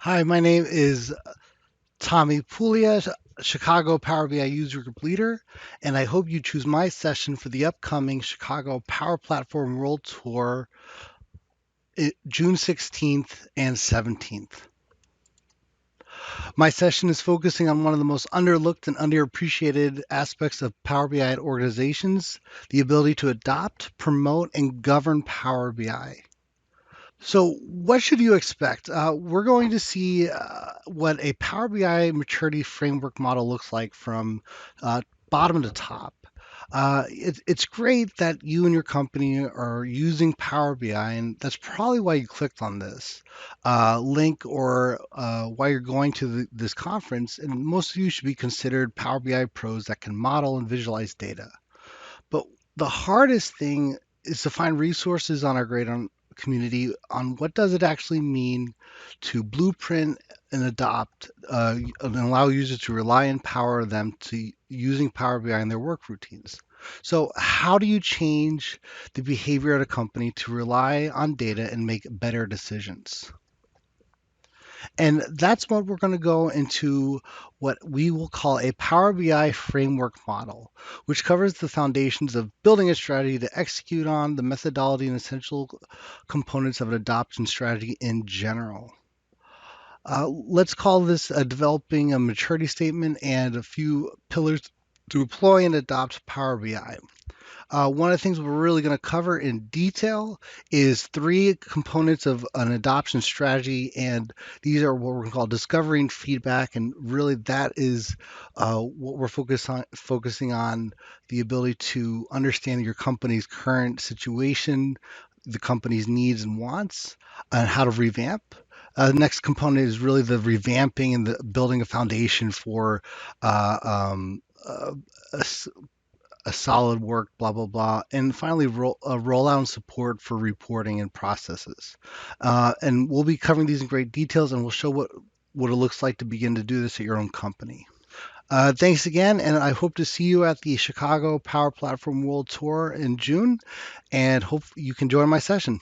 Hi, my name is Tommy Puglia, Chicago Power BI User Group Leader, and I hope you choose my session for the upcoming Chicago Power Platform World Tour, June 16th and 17th. My session is focusing on one of the most underlooked and underappreciated aspects of Power BI at organizations, the ability to adopt, promote, and govern Power BI. So, what should you expect? We're going to see what a Power BI maturity framework model looks like from bottom to top. It's great that you and your company are using Power BI, and that's probably why you clicked on this link or why you're going to this conference. And most of you should be considered Power BI pros that can model and visualize data. But the hardest thing is to find resources on our great community on what does it actually mean to blueprint and adopt and allow users to rely and empower them to using Power BI in their work routines. So how do you change the behavior at a company to rely on data and make better decisions? And that's what we're going to go into what we will call a Power BI framework model, which covers the foundations of building a strategy to execute on the methodology and essential components of an adoption strategy in general. Let's call this developing a maturity statement and a few pillars to deploy and adopt Power BI. One of the things we're really going to cover in detail is three components of an adoption strategy, and these are what we're going to call discovering feedback, and really that is what we're focusing on the ability to understand your company's current situation, the company's needs and wants, and how to revamp. The next component is really the revamping and the building a foundation for uh, um, uh, a a solid work, blah, blah, blah. And finally, roll out and support for reporting and processes. And we'll be covering these in great details and we'll show what it looks like to begin to do this at your own company. Thanks again, and I hope to see you at the Chicago Power Platform World Tour in June, and hope you can join my session.